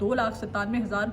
2,97,000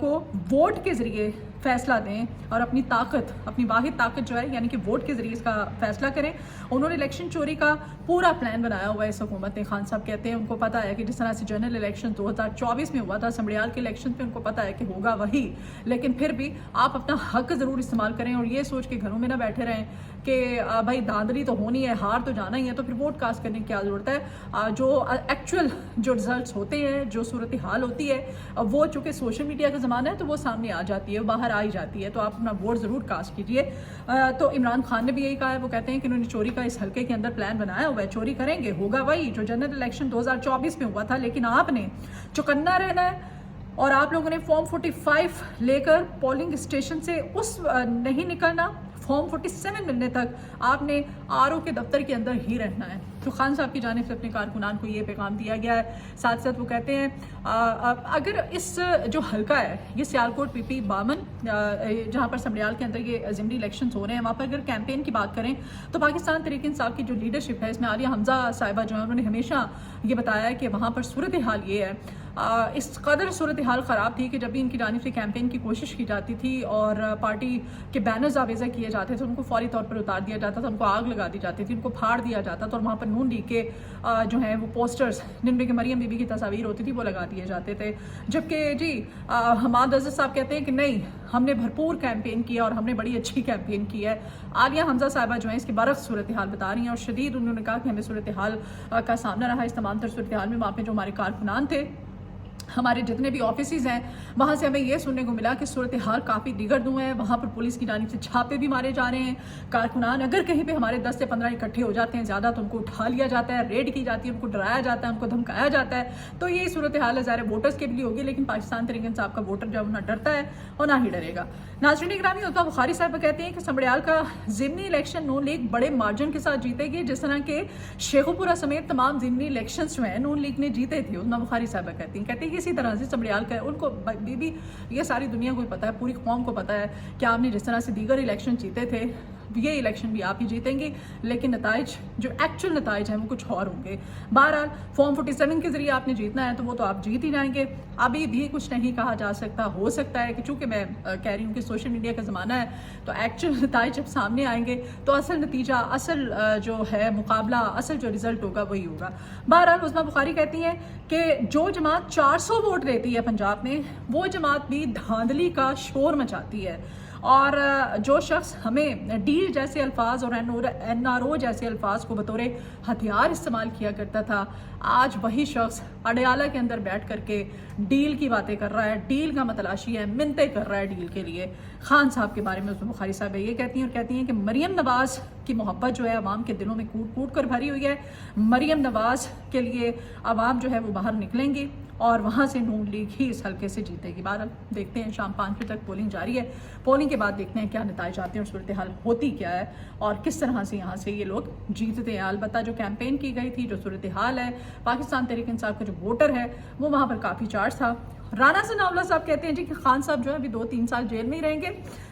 کو ووٹ کے ذریعے فیصلہ دیں اور اپنی طاقت، اپنی واحد طاقت جو ہے یعنی کہ ووٹ کے ذریعے اس کا فیصلہ کریں. انہوں نے الیکشن چوری کا پورا پلان بنایا ہوا ہے اس حکومت نے. خان صاحب کہتے ہیں ان کو پتہ ہے کہ جس طرح سے جنرل الیکشن 2024 میں ہوا تھا، سمڑیال کے الیکشن پہ ان کو پتہ ہے کہ ہوگا وہی، لیکن پھر بھی آپ اپنا حق ضرور استعمال کریں اور یہ سوچ کے گھروں میں نہ بیٹھے رہیں کہ بھائی دھاندلی تو ہونی ہے، ہار تو جانا ہی ہے، تو پھر ووٹ کاسٹ کرنے کی کیا ضرورت ہے. جو ایکچوئل جو رزلٹس ہوتے ہیں، جو صورتحال ہوتی ہے، وہ چونکہ سوشل میڈیا کا زمانہ ہے تو وہ سامنے آ جاتی ہے، باہر آ ہی جاتی ہے، تو آپ اپنا ووٹ ضرور کاسٹ کیجیے. تو عمران خان نے بھی یہی کہا ہے. وہ کہتے ہیں کہ انہوں نے چوری کا اس حلقے کے اندر پلان بنایا ہوا ہے، چوری کریں گے، ہوگا وہی جو جنرل الیکشن 2024 میں ہوا تھا، لیکن آپ نے چوکنا رہنا ہے اور آپ لوگوں نے فارم 45 لے کر پولنگ اسٹیشن سے نہیں نکلنا. فارم 47 ملنے تک آپ نے RO کے دفتر کے اندر ہی رہنا ہے. تو خان صاحب کی جانب سے اپنے کارکنان کو یہ پیغام دیا گیا ہے. ساتھ ساتھ وہ کہتے ہیں اگر اس جو حلقہ ہے یہ سیالکوٹ PP 52 جہاں پر سمڑیال کے اندر یہ اسمبلی الیکشنز ہو رہے ہیں، وہاں پر اگر کیمپین کی بات کریں تو پاکستان تحریک انصاف کی جو لیڈرشپ ہے، اس میں عالیہ حمزہ صاحبہ جو ہیں انہوں نے ہمیشہ یہ بتایا ہے کہ وہاں پر صورتحال یہ ہے، اس قدر صورتحال خراب تھی کہ جب بھی ان کی جانب سے کیمپین کی کوشش کی جاتی تھی اور پارٹی کے بینرز آویزہ کیے جاتے تھے، ان کو فوری طور پر اتار دیا جاتا تھا، ان کو آگ لگا دی جاتی تھی، ان کو پھاڑ دیا جاتا تھا، اور وہاں پر نون لیگ کے جو ہیں وہ پوسٹرز جن میں کہ مریم بی بی کی تصاویر ہوتی تھی وہ لگا دیے جاتے تھے. جبکہ جی حماد عزت صاحب کہتے ہیں کہ نہیں، ہم نے بھرپور کیمپین کیا اور ہم نے بڑی اچھی کیمپین کی ہے. عالیہ حمزہ صاحبہ جو ہیں اس کے برعکس صورتحال بتا رہی ہیں اور شدید انہوں نے کہا کہ ہمیں صورتحال کا سامنا رہا. اس تمام تر صورتحال میں وہاں پہ جو ہمارے کارکنان تھے، ہمارے جتنے بھی آفیسز ہیں، وہاں سے ہمیں یہ سننے کو ملا کہ صورتحال کافی دیگردوں ہے. وہاں پر پولیس کی جانب سے چھاپے بھی مارے جا رہے ہیں. کارکنان اگر کہیں پہ ہمارے 10 سے 15 اکٹھے ہو جاتے ہیں زیادہ تو ان کو اٹھا لیا جاتا ہے، ریڈ کی جاتی ہے، ان کو ڈرایا جاتا ہے، ان کو دھمکایا جاتا ہے. تو یہی صورتحال ہے ظاہر ووٹرز کے لیے ہوگی، لیکن پاکستان تحریک انصاف کا ووٹر جو نہ ڈرتا ہے اور نہ ہی ڈرے گا. ناظرین گرامی، عطا بخاری صاحب کہتے ہیں کہ سمڑیال کا ضمنی الیکشن نون لیگ بڑے مارجن کے ساتھ جیتے گی، جس طرح کے شیخوپورہ سمیت تمام ضمنی الیکشنز جو ہیں نون لیگ نے جیتے تھے. عطا بخاری صاحب کہتے ہیں کہ اسی طرح سے سمڑیال کا ان کو بھی یہ ساری دنیا کو پتہ ہے، پوری قوم کو پتہ ہے کہ آپ نے جس طرح سے دیگر الیکشن جیتے تھے یہ الیکشن بھی آپ ہی جیتیں گے، لیکن نتائج جو ایکچوئل نتائج ہیں وہ کچھ اور ہوں گے. بہرحال فارم 47 کے ذریعے آپ نے جیتنا ہے تو وہ تو آپ جیت ہی جائیں گے. ابھی بھی کچھ نہیں کہا جا سکتا. ہو سکتا ہے کہ چونکہ میں کہہ رہی ہوں کہ سوشل میڈیا کا زمانہ ہے تو ایکچوئل نتائج جب سامنے آئیں گے تو اصل نتیجہ، اصل جو ہے مقابلہ، اصل جو رزلٹ ہوگا وہی ہوگا. بہرحال عظمیٰ بخاری کہتی ہیں کہ جو جماعت 400 ووٹ دیتی ہے پنجاب میں، وہ جماعت بھی دھاندلی کا شور مچاتی ہے. اور جو شخص ہمیں ڈیل جیسے الفاظ اور NRO جیسے الفاظ کو بطور ہتھیار استعمال کیا کرتا تھا، آج وہی شخص اڈیالہ کے اندر بیٹھ کر کے ڈیل کی باتیں کر رہا ہے، ڈیل کا متلاشی ہے، منتیں کر رہا ہے ڈیل کے لیے. خان صاحب کے بارے میں عثمان بخاری صاحب یہ کہتی ہیں کہ مریم نواز کی محبت جو ہے عوام کے دلوں میں کوٹ کوٹ کر بھری ہوئی ہے. مریم نواز کے لیے عوام جو ہے وہ باہر نکلیں گی اور وہاں سے نون لیگ ہی اس حلقے سے جیتے گی. بہرحال دیکھتے ہیں، شام 5 بجے تک پولنگ جاری ہے. پولنگ کے بعد دیکھتے ہیں کیا نتائج آتے ہیں اور صورتحال ہوتی کیا ہے اور کس طرح سے یہاں سے یہ لوگ جیتتے ہیں. البتہ جو کیمپین کی گئی تھی، جو صورتحال ہے، پاکستان تحریک انصاف کا جو ووٹر ہے وہ وہاں پر کافی چارج تھا. رانا ثناءاللہ صاحب کہتے ہیں جی کہ خان صاحب جو ہے ابھی 2-3 سال جیل میں ہی رہیں گے،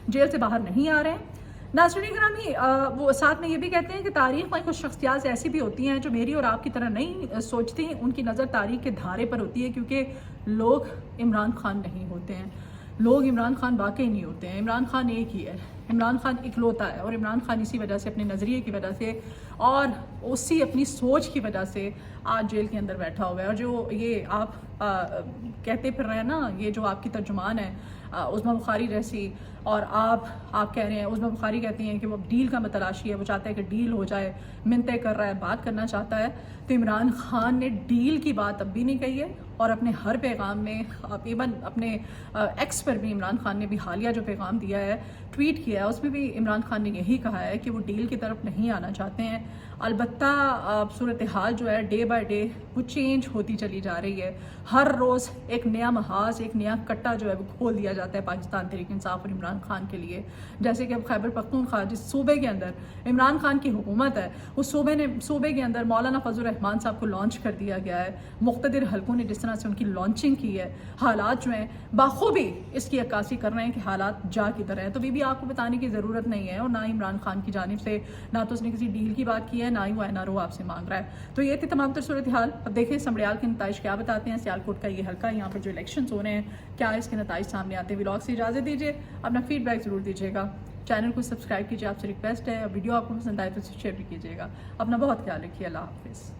جیل سے باہر نہیں آ رہے ہیں. ناظرین گرامی، وہ ساتھ میں یہ بھی کہتے ہیں کہ تاریخ میں کچھ شخصیات ایسی بھی ہوتی ہیں جو میری اور آپ کی طرح نہیں سوچتی. ان کی نظر تاریخ کے دھارے پر ہوتی ہے کیونکہ لوگ عمران خان نہیں ہوتے ہیں. لوگ عمران خان واقعی نہیں ہوتے ہیں. عمران خان ایک ہی ہے، عمران خان اکلوتا ہے، اور عمران خان اسی وجہ سے، اپنے نظریے کی وجہ سے اور اسی اپنی سوچ کی وجہ سے آج جیل کے اندر بیٹھا ہوا ہے. اور جو یہ آپ کہتے پھر رہے ہیں نا، یہ جو آپ کی ترجمان ہے عظمیٰ بخاری جیسی، اور آپ کہہ رہے ہیں، عظمیٰ بخاری کہتی ہیں کہ وہ ڈیل کا متلاشی ہے، وہ چاہتا ہے کہ ڈیل ہو جائے، منتیں کر رہا ہے، بات کرنا چاہتا ہے. تو عمران خان نے ڈیل کی بات اب بھی نہیں کہی ہے اور اپنے ہر پیغام میں، ایون اپنے ایکس پر بھی عمران خان نے بھی حالیہ جو پیغام دیا ہے، ٹویٹ کیا ہے، اس میں بھی عمران خان نے یہی کہا ہے کہ وہ ڈیل کی طرف نہیں آنا چاہتے ہیں. البتہ صورتحال جو ہے ڈے بائی ڈے وہ چینج ہوتی چلی جا رہی ہے. ہر روز ایک نیا محاذ، ایک نیا کٹا جو ہے وہ کھول دیا جاتا ہے پاکستان تحریک انصاف اور عمران خان کے لیے. جیسے کہ اب خیبر پختونخوا جس صوبے کے اندر عمران خان کی حکومت ہے، اس صوبے کے اندر مولانا فضل الرحمان صاحب کو لانچ کر دیا گیا ہے. مقتدر حلقوں نے جس طرح سے ان کی لانچنگ کی ہے، حالات جو ہیں بخوبی اس کی عکاسی کر رہے ہیں کہ حالات جا کی طرح ہیں. تو بھی آپ کو بتانے کی ضرورت نہیں ہے، اور نہ عمران خان کی جانب سے نہ تو اس نے کسی ڈیل کی بات کی ہے، ہے نہ ہی وہ NRO آپ سے مانگ رہا ہے. تو یہ تھی تمام تر صورتحال. اب دیکھیں سمڑیال کے نتائج کیا بتاتے ہیں. سیالکوٹ کا یہ حلقہ یہاں پر جو الیکشنز ہو رہے ہیں کیا اس کے نتائج سامنے آتے ہیں. ولاگ سے اجازت دیجیے, اپنا فیڈ بیک ضرور دیجیے گا. چینل کو سبسکرائب کیجیے, آپ سے ریکویسٹ ہے. ویڈیو آپ کو پسند آئے تو شیئر بھی کیجیے گا. اپنا بہت خیال رکھیے. اللہ حافظ.